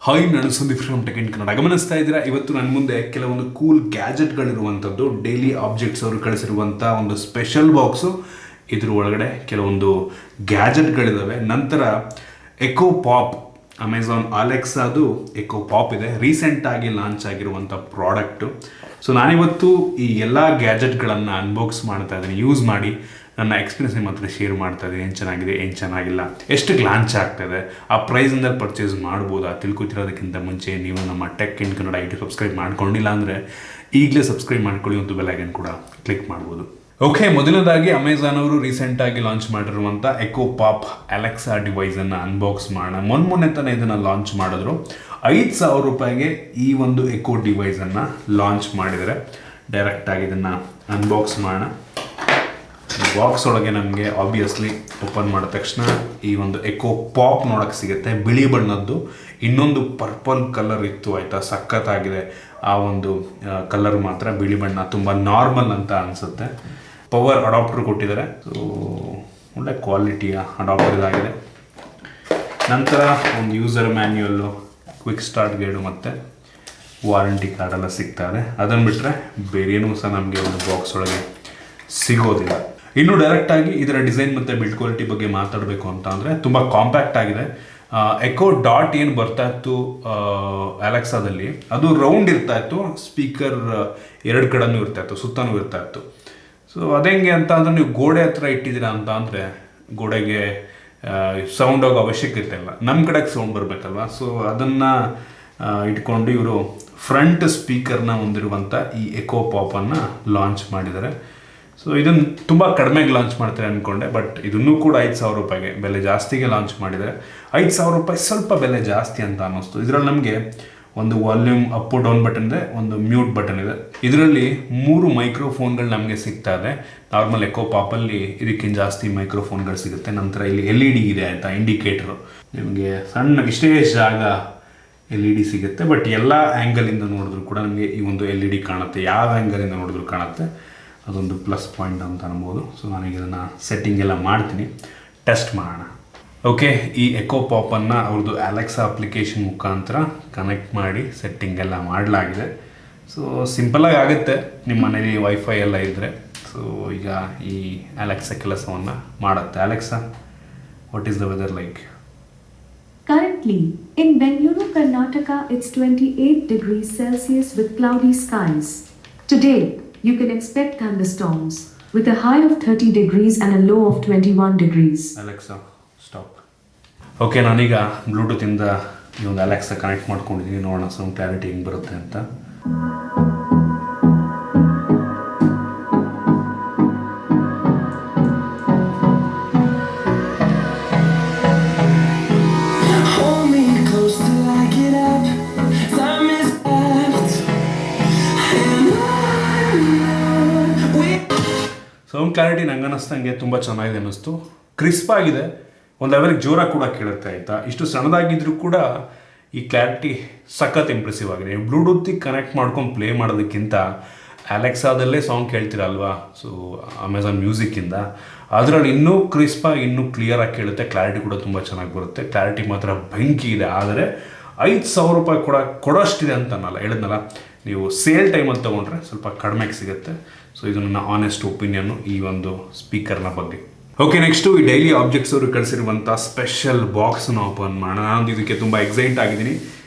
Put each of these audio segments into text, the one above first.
Hi, ನಾನು Sandeep from tech in Kannada. ಗಮನಿಸ್ತಾ ಇದ್ದೀರಾ, ಇವತ್ತು ನನ್ನ ಮುಂದೆ ಕೆಲವೊಂದು ಕೂಲ್ ಗ್ಯಾಜೆಟ್ಗಳಿರುವಂಥದ್ದು, ಡೈಲಿ ಆಬ್ಜೆಕ್ಟ್ಸ್ ಅವರು ಕಳಿಸಿರುವಂಥ ಒಂದು ಸ್ಪೆಷಲ್ ಬಾಕ್ಸು. ಇದ್ರ ಒಳಗಡೆ ಕೆಲವೊಂದು ಗ್ಯಾಜೆಟ್ಗಳಿದ್ದಾವೆ. ನಂತರ ಎಕೋ ಪಾಪ್, ಅಮೆಝಾನ್ ಅಲೆಕ್ಸಾದು ಎಕೋ ಪಾಪ್ ಇದೆ, ರೀಸೆಂಟಾಗಿ ಲಾಂಚ್ ಆಗಿರುವಂಥ ಪ್ರಾಡಕ್ಟು. ಸೊ ನಾನಿವತ್ತು ಈ ಎಲ್ಲ ಗ್ಯಾಜೆಟ್ಗಳನ್ನು ಅನ್ಬಾಕ್ಸ್ ಮಾಡ್ತಾ ಇದ್ದೀನಿ, ಯೂಸ್ ಮಾಡಿ ನನ್ನ ಎಕ್ಸ್ಪೀರಿಯನ್ಸ್ ನಿಮ್ಮ ಹತ್ರ ಶೇರ್ ಮಾಡ್ತಾ ಇದ್ದೀನಿ. ಏನು ಚೆನ್ನಾಗಿದೆ, ಏನು ಚೆನ್ನಾಗಿಲ್ಲ, ಎಷ್ಟು ಲಾಂಚ್ ಆಗ್ತಾಯಿದೆ, ಆ ಪ್ರೈಸಿಂದ ಪರ್ಚೇಸ್ ಮಾಡ್ಬೋದಾ ತಿಳ್ಕೊತಿರೋದಕ್ಕಿಂತ ಮುಂಚೆ ನೀವು ನಮ್ಮ tech in Kannada YouTube subscribe ಮಾಡ್ಕೊಂಡಿಲ್ಲ ಅಂದರೆ ಈಗಲೇ ಸಬ್ಸ್ಕ್ರೈಬ್ ಮಾಡ್ಕೊಳ್ಳಿ, ಒಂದು ಬೆಲ್ ಐಕಾನ್ ಕೂಡ ಕ್ಲಿಕ್ ಮಾಡ್ಬೋದು. ಓಕೆ, ಮೊದಲನೇದಾಗಿ ಅಮೆಝಾನ್ ಅವರು ರೀಸೆಂಟಾಗಿ ಲಾಂಚ್ ಮಾಡಿರುವಂಥ ಎಕೋ ಪಾಪ್ ಅಲೆಕ್ಸಾ ಡಿವೈಸನ್ನು ಅನ್ಬಾಕ್ಸ್ ಮಾಡೋಣ. ಮೊನ್ನೆ ತಾನೇ ಇದನ್ನು ಲಾಂಚ್ ಮಾಡಿದ್ರು. 5,000 ರೂಪಾಯಿಗೆ ಈ ಒಂದು ಎಕೋ ಡಿವೈಸನ್ನು ಲಾಂಚ್ ಮಾಡಿದರೆ ಡೈರೆಕ್ಟಾಗಿ ಇದನ್ನು ಅನ್ಬಾಕ್ಸ್ ಮಾಡೋಣ. ಬಾಕ್ಸ್ ಒಳಗೆ ನಮಗೆ ಆಬ್ವಿಯಸ್ಲಿ ಓಪನ್ ಮಾಡಿದ ತಕ್ಷಣ ಈ ಒಂದು ಎಕೋ ಪಾಪ್ ನೋಡೋಕ್ಕೆ ಸಿಗುತ್ತೆ, ಬಿಳಿ ಬಣ್ಣದ್ದು. ಇನ್ನೊಂದು ಪರ್ಪಲ್ ಕಲರ್ ಇತ್ತು, ಆಯಿತಾ, ಸಖತ್ತಾಗಿದೆ. ಆ ಒಂದು ಕಲರ್ ಮಾತ್ರ ಬಿಳಿ ಬಣ್ಣ, ತುಂಬ ನಾರ್ಮಲ್ ಅಂತ ಅನಿಸುತ್ತೆ. ಪವರ್ ಅಡಾಪ್ಟರ್ ಕೊಟ್ಟಿದ್ದಾರೆ, ಸೊ ಒಳ್ಳೆ ಕ್ವಾಲಿಟಿಯ ಅಡಾಪ್ಟರ್ ಇದಾಗಿದೆ. ನಂತರ ಒಂದು ಯೂಸರ್ ಮ್ಯಾನ್ಯುಯಲ್ಲು, ಕ್ವಿಕ್ ಸ್ಟಾರ್ಟ್ ಗೈಡು ಮತ್ತು ವಾರಂಟಿ ಕಾರ್ಡೆಲ್ಲ ಸಿಗ್ತಾ ಇದೆ. ಅದನ್ನು ಬಿಟ್ಟರೆ ಬೇರೇನೂ ಸಹ ನಮಗೆ ಒಂದು ಬಾಕ್ಸ್ ಒಳಗೆ ಸಿಗೋದಿಲ್ಲ. ಇನ್ನು ಡೈರೆಕ್ಟಾಗಿ ಇದರ ಡಿಸೈನ್ ಮತ್ತು ಬಿಲ್ಡ್ ಕ್ವಾಲಿಟಿ ಬಗ್ಗೆ ಮಾತಾಡಬೇಕು ಅಂತ ಅಂದರೆ ತುಂಬ ಕಾಂಪ್ಯಾಕ್ಟ್ ಆಗಿದೆ. ಎಕೋ ಡಾಟ್ ಏನು ಬರ್ತಾ ಇತ್ತು ಅಲೆಕ್ಸಾದಲ್ಲಿ, ಅದು ರೌಂಡ್ ಇರ್ತಾ ಇತ್ತು, ಸ್ಪೀಕರ್ ಎರಡು ಕಡೆನೂ ಇರ್ತಾ ಇತ್ತು, ಸುತ್ತನೂ ಇರ್ತಾ ಇತ್ತು. ಸೊ ಅದೆಂಗೆ ಅಂತ ಅಂದರೆ, ನೀವು ಗೋಡೆ ಹತ್ರ ಇಟ್ಟಿದ್ದೀರಾ ಅಂತ ಅಂದರೆ ಗೋಡೆಗೆ ಸೌಂಡ್ ಹೋಗೋ ಅವಶ್ಯಕತೆ ಇಲ್ಲ, ನಮ್ಮ ಕಡೆಗೆ ಸೌಂಡ್ ಬರಬೇಕಲ್ವ. ಸೊ ಅದನ್ನು ಇಟ್ಕೊಂಡು ಇವರು ಫ್ರಂಟ್ ಸ್ಪೀಕರ್ನ ಹೊಂದಿರುವಂಥ ಈ ಎಕೋ ಪಾಪನ್ನು ಲಾಂಚ್ ಮಾಡಿದ್ದಾರೆ. ಸೊ ಇದನ್ನು ತುಂಬ ಕಡಿಮೆಗೆ ಲಾಂಚ್ ಮಾಡ್ತಾರೆ ಅಂದ್ಕೊಂಡೆ, ಬಟ್ ಇದನ್ನು ಕೂಡ 5,000 ರೂಪಾಯಿಗೆ, ಬೆಲೆ ಜಾಸ್ತಿಗೆ ಲಾಂಚ್ ಮಾಡಿದ್ದಾರೆ. 5,000 ರೂಪಾಯಿ ಸ್ವಲ್ಪ ಬೆಲೆ ಜಾಸ್ತಿ ಅಂತ ಅನ್ನಿಸ್ತು. ಇದರಲ್ಲಿ ನಮಗೆ ಒಂದು ವಾಲ್ಯೂಮ್ ಅಪ್ ಡೌನ್ ಬಟನ್ ಇದೆ, ಒಂದು ಮ್ಯೂಟ್ ಬಟನ್ ಇದೆ. ಇದರಲ್ಲಿ 3 ಮೈಕ್ರೋಫೋನ್ಗಳು ನಮಗೆ ಸಿಗ್ತಾ ಇದೆ. ನಾರ್ಮಲ್ ಎಕೋ ಪಾಪಲ್ಲಿ ಇದಕ್ಕಿಂತ ಜಾಸ್ತಿ ಮೈಕ್ರೋಫೋನ್ಗಳು ಸಿಗುತ್ತೆ. ನಂತರ ಇಲ್ಲಿ LED ಇದೆ ಆಯಿತಾ, ಇಂಡಿಕೇಟರು. ನಿಮಗೆ ಸಣ್ಣ ಇಷ್ಟೇ ಜಾಗ LED ಸಿಗುತ್ತೆ, ಬಟ್ ಎಲ್ಲ ಆ್ಯಂಗಲಿಂದ ನೋಡಿದ್ರು ಕೂಡ ನಮಗೆ ಈ ಒಂದು LED ಕಾಣುತ್ತೆ. ಯಾವ ಆ್ಯಂಗಲಿಂದ ನೋಡಿದ್ರು ಕಾಣುತ್ತೆ, ಅದೊಂದು ಪ್ಲಸ್ ಪಾಯಿಂಟ್ ಅಂತ ಅನ್ಬೋದು. ಸೊ ನಾನೀಗ ಇದನ್ನು ಸೆಟ್ಟಿಂಗ್ ಎಲ್ಲ ಮಾಡ್ತೀನಿ, ಟೆಸ್ಟ್ ಮಾಡೋಣ. ಓಕೆ, ಈ ಎಕೋ ಪಾಪನ್ನು ಅವ್ರದ್ದು ಅಲೆಕ್ಸಾ ಅಪ್ಲಿಕೇಶನ್ ಮುಖಾಂತರ ಕನೆಕ್ಟ್ ಮಾಡಿ ಸೆಟ್ಟಿಂಗ್ ಎಲ್ಲ ಮಾಡಲಾಗಿದೆ. ಸೊ ಸಿಂಪಲಾಗಿ ಆಗುತ್ತೆ ನಿಮ್ಮ ಮನೇಲಿ ವೈಫೈ ಎಲ್ಲ ಇದ್ದರೆ. ಸೊ ಈಗ ಈ ಅಲೆಕ್ಸಾ ಕೆಲಸವನ್ನು ಮಾಡುತ್ತೆ. Alexa, what is the weather like? Currently, in Bengaluru, Karnataka, it's 28 degrees Celsius with cloudy skies. Today, you can expect thunderstorms with a high of 30 degrees and a low of 21 degrees. Alexa, stop. Okay, ನಾನೀಗ ಬ್ಲೂಟೂತಿಂದ ಈ ಒಂದು Alexa connect ಮಾಡ್ಕೊಂಡಿದ್ದೀನಿ. ನೋಡೋಣ sound clarity ಹೆಂಗೆ ಬರುತ್ತೆ ಅಂತ. Sound clarity ನಂಗೆ ಅನ್ನಿಸ್ತಂಗೆ ತುಂಬ ಚೆನ್ನಾಗಿದೆ ಅನ್ನಿಸ್ತು, ಕ್ರಿಸ್ಪ್ ಆಗಿದೆ, ಒಂದು ಲೆವೆಲ್ಗೆ ಜೋರಾಗಿ ಕೂಡ ಕೇಳುತ್ತೆ ಆಯಿತಾ. ಇಷ್ಟು ಸಣ್ಣದಾಗಿದ್ದರೂ ಕೂಡ ಈ ಕ್ಲಾರಿಟಿ ಸಖತ್ ಇಂಪ್ರೆಸಿವ್ ಆಗಿದೆ. ನೀವು ಬ್ಲೂಟೂತಿಗೆ ಕನೆಕ್ಟ್ ಮಾಡ್ಕೊಂಡು ಪ್ಲೇ ಮಾಡೋದಕ್ಕಿಂತ ಅಲೆಕ್ಸಾದಲ್ಲೇ ಸಾಂಗ್ ಕೇಳ್ತೀರಲ್ವಾ, ಸೊ ಅಮೆಝಾನ್ ಮ್ಯೂಸಿಕ್ಕಿಂದ, ಅದರಲ್ಲಿ ಇನ್ನೂ ಕ್ರಿಸ್ಪಾಗಿ ಇನ್ನೂ ಕ್ಲಿಯರಾಗಿ ಕೇಳುತ್ತೆ. ಕ್ಲಾರಿಟಿ ಕೂಡ ತುಂಬ ಚೆನ್ನಾಗಿ ಬರುತ್ತೆ. ಕ್ಲಾರಿಟಿ ಮಾತ್ರ ಬೆಂಕಿ ಇದೆ. ಆದರೆ 5,000 ರೂಪಾಯಿ ಕೊಡೋಷ್ಟಿದೆ ಅಂತ ಅನ್ನಲ್ಲ, ಹೇಳಿದ್ನಲ್ಲ, ನೀವು ಸೇಲ್ ಟೈಮಲ್ಲಿ ತೊಗೊಂಡ್ರೆ ಸ್ವಲ್ಪ ಕಡಿಮೆಗೆ ಸಿಗುತ್ತೆ. ಸೊ ಇದು ನನ್ನ ಆನೆಸ್ಟ್ ಒಪಿನಿಯನ್ನು ಈ ಒಂದು ಸ್ಪೀಕರ್ನ ಬಗ್ಗೆ. ಓಕೆ, ನೆಕ್ಸ್ಟು ಈ ಡೈಲಿ ಆಬ್ಜೆಕ್ಟ್ಸ್ ಅವರು ಕಳಿಸಿರುವಂಥ ಸ್ಪೆಷಲ್ ಬಾಕ್ಸನ್ನು ಓಪನ್ ಮಾಡೋಣ. ನಾನು ಇದಕ್ಕೆ ತುಂಬ ಎಕ್ಸೈಟ್ ಆಗಿದ್ದೀನಿ.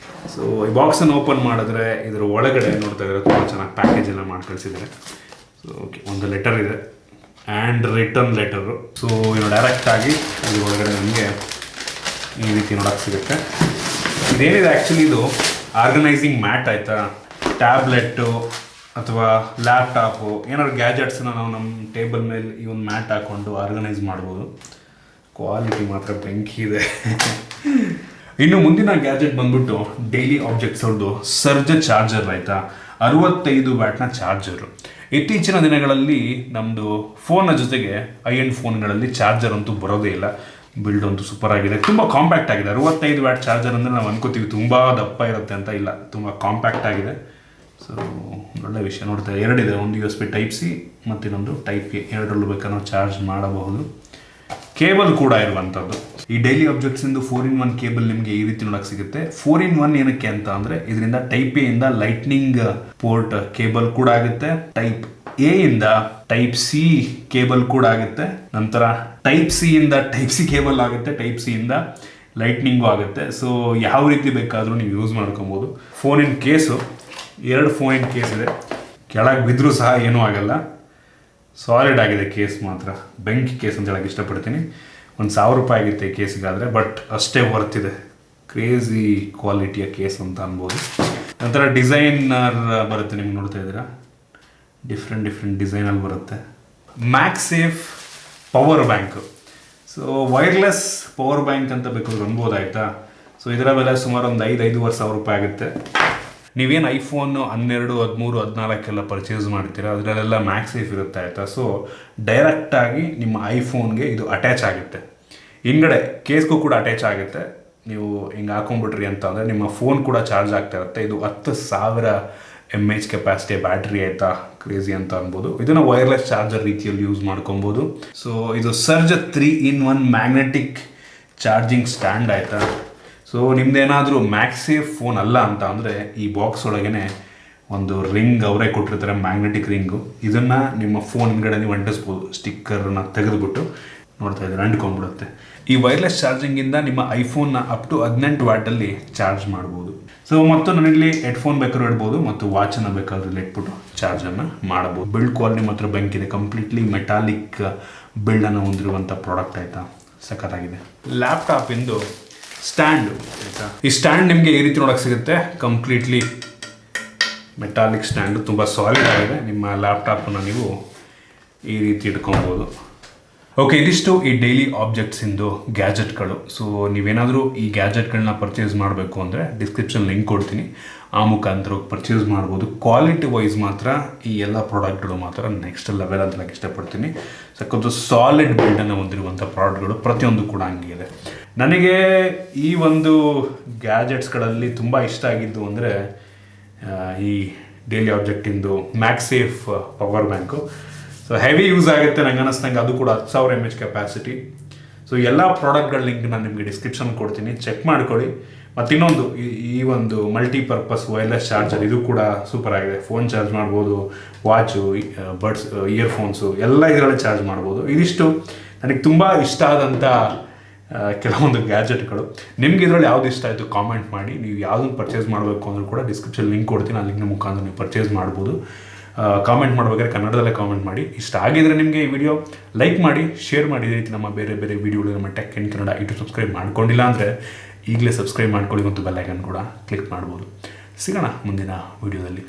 ಸೊ ಈ ಬಾಕ್ಸನ್ನು ಓಪನ್ ಮಾಡಿದ್ರೆ ಇದರ ಒಳಗಡೆ ನೋಡ್ತಾ ಇದ್ದಾರೆ, ತುಂಬ ಚೆನ್ನಾಗಿ ಪ್ಯಾಕೇಜ್ ಎಲ್ಲ ಮಾಡಿ ಕಳಿಸಿದ್ದಾರೆ. ಸೊ ಓಕೆ, ಒಂದು ಲೆಟರ್ ಇದೆ, ಆ್ಯಂಡ್ ರಿಟರ್ನ್ ಲೆಟರು. ಸೊ ಇನ್ನು ಡೈರೆಕ್ಟಾಗಿ ಇದ್ರ ಒಳಗಡೆ ನಮಗೆ ಈ ರೀತಿ ನೋಡೋಕ್ಕೆ ಸಿಗುತ್ತೆ. ಇದೇನಿದೆ ಆ್ಯಕ್ಚುಲಿ, ಇದು ಆರ್ಗನೈಸಿಂಗ್ ಮ್ಯಾಟ್ ಆಯಿತಾ. ಟ್ಯಾಬ್ಲೆಟ್ಟು ಅಥವಾ ಲ್ಯಾಪ್ಟಾಪು ಏನಾದ್ರು ಗ್ಯಾಜೆಟ್ಸನ್ನ ನಾವು ನಮ್ಮ ಟೇಬಲ್ ಮೇಲೆ ಈ ಒಂದು ಮ್ಯಾಟ್ ಹಾಕ್ಕೊಂಡು ಆರ್ಗನೈಸ್ ಮಾಡ್ಬೋದು. ಕ್ವಾಲಿಟಿ ಮಾತ್ರ ಬೆಂಕಿ ಇದೆ. ಇನ್ನು ಮುಂದಿನ ಗ್ಯಾಜೆಟ್ ಬಂದ್ಬಿಟ್ಟು ಡೈಲಿ ಆಬ್ಜೆಕ್ಟ್ಸ್ ಅವ್ರದ್ದು ಸರ್ಜ್ ಚಾರ್ಜರ್ ಆಯಿತಾ, 65 ವ್ಯಾಟ್ನ ಚಾರ್ಜರು. ಇತ್ತೀಚಿನ ದಿನಗಳಲ್ಲಿ ನಮ್ಮದು ಫೋನ್ನ ಜೊತೆಗೆ ಐ-ಎಂಡ್ ಫೋನ್ಗಳಲ್ಲಿ ಚಾರ್ಜರ್ ಅಂತೂ ಬರೋದೇ ಇಲ್ಲ. ಬಿಲ್ಡ್ ಅಂತೂ ಸೂಪರ್ ಆಗಿದೆ, ತುಂಬ ಕಾಂಪ್ಯಾಕ್ಟ್ ಆಗಿದೆ. 65 ವ್ಯಾಟ್ ಚಾರ್ಜರ್ ಅಂದರೆ ನಾವು ಅನ್ಕೋತೀವಿ ತುಂಬ ದಪ್ಪ ಇರುತ್ತೆ ಅಂತ, ಇಲ್ಲ, ತುಂಬ ಕಾಂಪ್ಯಾಕ್ಟ್ ಆಗಿದೆ. ಸೊ ಒಳ್ಳೆ ವಿಷಯ. ನೋಡ್ತಾ ಎರಡಿದೆ, ಒಂದು USB Type-C ಮತ್ತು ಇನ್ನೊಂದು Type-A, ಎರಡರಲ್ಲೂ ಬೇಕಾದ್ರೂ ಚಾರ್ಜ್ ಮಾಡಬಹುದು. ಕೇಬಲ್ ಕೂಡ ಇರುವಂಥದ್ದು. ಈ ಡೈಲಿ ಆಬ್ಜೆಕ್ಟ್ಸ್ ಇಂದು 4-in-1 ಕೇಬಲ್ ನಿಮಗೆ ಈ ರೀತಿ ನೋಡಕ್ ಸಿಗುತ್ತೆ. 4-in-1 ಏನಕ್ಕೆ ಅಂತ ಅಂದ್ರೆ ಇದರಿಂದ ಟೈಪ್ ಎ ಇಂದ ಲೈಟ್ನಿಂಗ್ ಪೋರ್ಟ್ ಕೇಬಲ್ ಕೂಡ ಆಗುತ್ತೆ, ಟೈಪ್ ಎ ಇಂದ ಟೈಪ್ ಸಿ ಕೇಬಲ್ ಕೂಡ ಆಗುತ್ತೆ, ನಂತರ ಟೈಪ್ ಸಿ ಇಂದ ಟೈಪ್ ಸಿ ಕೇಬಲ್ ಆಗುತ್ತೆ, ಟೈಪ್ ಸಿ ಇಂದ ಲೈಟ್ನಿಂಗು ಆಗುತ್ತೆ. ಸೊ ಯಾವ ರೀತಿ ಬೇಕಾದರೂ ನೀವು ಯೂಸ್ ಮಾಡ್ಕೊಬೋದು. ಫೋನಿನ ಕೇಸು 2 ಫೋನಿನ ಕೇಸ್ ಇದೆ, ಕೆಳಗೆ ಬಿದ್ದರೂ ಸಹ ಏನೂ ಆಗಲ್ಲ, ಸಾಲಿಡ್ ಆಗಿದೆ ಕೇಸ್ ಮಾತ್ರ. ಬೆಂಕಿ ಕೇಸ್ ಅಂತ ಹೇಳಕ್ಕೆ ಇಷ್ಟಪಡ್ತೀನಿ. $1,000 ಆಗುತ್ತೆ ಈ ಕೇಸಿಗಾದರೆ, ಬಟ್ ಅಷ್ಟೇ ವರ್ತ್ ಇದೆ. ಕ್ರೇಜಿ ಕ್ವಾಲಿಟಿಯ ಕೇಸ್ ಅಂತ ಅನ್ಬೋದು. ನಂತರ ಡಿಸೈನರ್ ಬರುತ್ತೆ, ನಿಮ್ಗೆ ನೋಡ್ತಾ ಇದ್ದೀರಾ, ಡಿಫ್ರೆಂಟ್ ಡಿಸೈನಲ್ಲಿ ಬರುತ್ತೆ. MagSafe power bank. So wireless power bank ಅಂತ ಬೇಕಾದ್ರೆ ಅನ್ಬೋದಾಯ್ತಾ. ಸೊ ಇದರ ಬೆಲೆ ಸುಮಾರು ಒಂದು $5,000 ಆಗುತ್ತೆ. ನೀವೇನು ಐಫೋನ್ 12, 13, 14 ಪರ್ಚೇಸ್ ಮಾಡ್ತೀರಾ ಅದರಲ್ಲೆಲ್ಲ ಮ್ಯಾಕ್ಸೇಫ್ ಇರುತ್ತೆ ಆಯಿತಾ. ಸೊ ಡೈರೆಕ್ಟಾಗಿ ನಿಮ್ಮ ಐಫೋನ್ಗೆ ಇದು ಅಟ್ಯಾಚ್ ಆಗುತ್ತೆ, ಹಿಂಗಡೆ ಕೇಸ್ಗೂ ಕೂಡ ಅಟ್ಯಾಚ್ ಆಗುತ್ತೆ. ನೀವು ಹಿಂಗೆ ಹಾಕೊಂಡ್ಬಿಟ್ರಿ ಅಂತ ಅಂದರೆ ನಿಮ್ಮ ಫೋನ್ ಕೂಡ ಚಾರ್ಜ್ ಆಗ್ತಾ ಇರುತ್ತೆ. ಇದು 10,000 mAh ಕೆಪಾಸಿಟಿ ಬ್ಯಾಟ್ರಿ ಆಯಿತಾ, ಕ್ರೇಜಿ ಅಂತ ಅನ್ಬೋದು. ಇದನ್ನು ವೈರ್ಲೆಸ್ ಚಾರ್ಜರ್ ರೀತಿಯಲ್ಲಿ ಯೂಸ್ ಮಾಡ್ಕೊಬೋದು. ಸೊ ಇದು ಸರ್ಜ್ 3-in-1 ಮ್ಯಾಗ್ನೆಟಿಕ್ ಚಾರ್ಜಿಂಗ್ ಸ್ಟ್ಯಾಂಡ್ ಆಯಿತಾ. ಸೊ ನಿಮ್ದೇನಾದರೂ ಮ್ಯಾಕ್ಸೇಫ್ ಫೋನ್ ಅಲ್ಲ ಅಂತ ಅಂದರೆ ಈ ಬಾಕ್ಸ್ ಒಳಗೇ ಒಂದು ರಿಂಗ್ ಅವರೇ ಕೊಟ್ಟಿರ್ತಾರೆ, ಮ್ಯಾಗ್ನೆಟಿಕ್ ರಿಂಗು. ಇದನ್ನು ನಿಮ್ಮ ಫೋನ್ ಹಿಂಗಡೆ ನೀವು ಅಂಟಿಸ್ಬೋದು, ಸ್ಟಿಕ್ಕರ್ನ ತೆಗೆದುಬಿಟ್ಟು ನೋಡ್ತಾ ಇದ್ದಾರೆ ಅಂಟ್ಕೊಂಡ್ಬಿಡುತ್ತೆ. ಈ ವೈರ್ಲೆಸ್ ಚಾರ್ಜಿಂಗಿಂದ ನಿಮ್ಮ ಐಫೋನ್ನ ಅಪ್ ಟು 18 ವ್ಯಾಟಲ್ಲಿ ಚಾರ್ಜ್ ಮಾಡ್ಬೋದು. ಸೊ ಮತ್ತು ನಾನಿಲ್ಲಿ ಹೆಡ್ಫೋನ್ ಬೇಕಾದ್ರೂ ಇಡ್ಬೋದು ಮತ್ತು ವಾಚನ್ನು ಬೇಕಾದ್ರೂ ಇಟ್ಬಿಟ್ಟು ಚಾರ್ಜನ್ನು ಮಾಡಬಹುದು. ಬಿಲ್ಡ್ ಕ್ವಾಲಿಟಿ ಮಾತ್ರ ಬೆಂಕಿದೆ, ಕಂಪ್ಲೀಟ್ಲಿ ಮೆಟಾಲಿಕ್ ಬಿಲ್ಡನ್ನು ಹೊಂದಿರುವಂಥ ಪ್ರಾಡಕ್ಟ್ ಆಯಿತಾ, ಸಖತ್ತಾಗಿದೆ. ಲ್ಯಾಪ್ಟಾಪಿಂದು ಸ್ಟ್ಯಾಂಡು ಆಯಿತಾ. ಈ ಸ್ಟ್ಯಾಂಡ್ ನಿಮಗೆ ಈ ರೀತಿ ನೋಡೋಕೆ ಸಿಗುತ್ತೆ, ಕಂಪ್ಲೀಟ್ಲಿ ಮೆಟಾಲಿಕ್ ಸ್ಟ್ಯಾಂಡು, ತುಂಬ ಸಾಲಿಡ್ ಆಗಿದೆ. ನಿಮ್ಮ ಲ್ಯಾಪ್ಟಾಪನ್ನು ನೀವು ಈ ರೀತಿ ಇಟ್ಕೊಬೋದು. ಓಕೆ, ಇದಿಷ್ಟು ಈ ಡೈಲಿ ಆಬ್ಜೆಕ್ಟ್ಸಿಂದು ಗ್ಯಾಜೆಟ್ಗಳು. ಸೊ ನೀವೇನಾದರೂ ಈ ಗ್ಯಾಜೆಟ್ಗಳನ್ನ ಪರ್ಚೇಸ್ ಮಾಡಬೇಕು ಅಂದರೆ ಡಿಸ್ಕ್ರಿಪ್ಷನ್ ಲಿಂಕ್ ಕೊಡ್ತೀನಿ, ಆ ಮುಖಾಂತರ ಪರ್ಚೇಸ್ ಮಾಡ್ಬೋದು. ಕ್ವಾಲಿಟಿ ವೈಸ್ ಮಾತ್ರ ಈ ಎಲ್ಲ ಪ್ರಾಡಕ್ಟ್ಗಳು ಮಾತ್ರ ನೆಕ್ಸ್ಟ್ ಲೆವೆಲ್ ಅಂತ ಹೇಳಕ್ಕೆ ಇಷ್ಟಪಡ್ತೀನಿ. ಸಕ್ಕತ್ತು ಸಾಲಿಡ್ ಬಿಲ್ಡನ್ನು ಹೊಂದಿರುವಂಥ ಪ್ರಾಡಕ್ಟ್ಗಳು ಪ್ರತಿಯೊಂದು ಕೂಡ ಹಂಗಿದೆ. ನನಗೆ ಈ ಒಂದು ಗ್ಯಾಜೆಟ್ಸ್ಗಳಲ್ಲಿ ತುಂಬ ಇಷ್ಟ ಆಗಿದ್ದು ಅಂದರೆ ಈ ಡೈಲಿ ಆಬ್ಜೆಕ್ಟಿಂದು MagSafe power bank. So heavy use ಆಗುತ್ತೆ ನಂಗೆ ಅನ್ನಿಸ್ದಂಗೆ, ಅದು ಕೂಡ 10,000 mAh ಕೆಪಾಸಿಟಿ. ಸೊ ಎಲ್ಲ ಪ್ರಾಡಕ್ಟ್ಗಳ ಲಿಂಕ್ ನಾನು ನಿಮಗೆ ಡಿಸ್ಕ್ರಿಪ್ಷನ್ ಕೊಡ್ತೀನಿ, ಚೆಕ್ ಮಾಡ್ಕೊಳ್ಳಿ. ಮತ್ತು ಇನ್ನೊಂದು ಈ ಒಂದು ಮಲ್ಟಿಪರ್ಪಸ್ ವೈರ್ಲೆಸ್ ಚಾರ್ಜರ್, ಇದು ಕೂಡ ಸೂಪರ್ ಆಗಿದೆ. ಫೋನ್ ಚಾರ್ಜ್ ಮಾಡ್ಬೋದು, ವಾಚು, ಬಡ್ಸ್, ಇಯರ್ಫೋನ್ಸು ಎಲ್ಲ ಇದರಲ್ಲೇ ಚಾರ್ಜ್ ಮಾಡ್ಬೋದು. ಇದಿಷ್ಟು ನನಗೆ ತುಂಬ ಇಷ್ಟ ಆದಂಥ ಕೆಲವೊಂದು ಗ್ಯಾಜೆಟ್ಗಳು. ನಿಮ್ಗೆ ಇದರಲ್ಲಿ ಯಾವ್ದು ಇಷ್ಟ ಆಯಿತು ಕಾಮೆಂಟ್ ಮಾಡಿ. ನೀವು ಯಾವುದನ್ನು ಪರ್ಚೇಸ್ ಮಾಡಬೇಕು ಅಂದರೂ ಕೂಡ ಡಿಸ್ಕ್ರಿಪ್ಷನ್ ಲಿಂಕ್ ಕೊಡ್ತೀನಿ, ಆ ಲಿಂಕ್ನ ಮುಖಾಂತರ ನೀವು ಪರ್ಚೇಸ್ ಮಾಡ್ಬೋದು. ಕಾಮೆಂಟ್ ಮಾಡಬೇಕಾದ್ರೆ ಕನ್ನಡದಲ್ಲೇ ಕಾಮೆಂಟ್ ಮಾಡಿ. ಇಷ್ಟ ಆಗಿದ್ರೆ ನಿಮಗೆ ಈ ವಿಡಿಯೋ ಲೈಕ್ ಮಾಡಿ, ಶೇರ್ ಮಾಡಿ. ಈ ರೀತಿ ನಮ್ಮ ಬೇರೆ ವಿಡಿಯೋಗಳು ನಮ್ಮ tech in Kannada YouTube subscribe ಮಾಡ್ಕೊಂಡಿಲ್ಲ ಅಂದರೆ ಈಗಲೇ ಸಬ್ಸ್ಕ್ರೈಬ್ ಮಾಡ್ಕೊಳ್ಳಿ ಮತ್ತು ಬೆಲ್ ಐಕನ್ ಕೂಡ ಕ್ಲಿಕ್ ಮಾಡ್ಬೋದು. ಸಿಗೋಣ ಮುಂದಿನ ವಿಡಿಯೋದಲ್ಲಿ.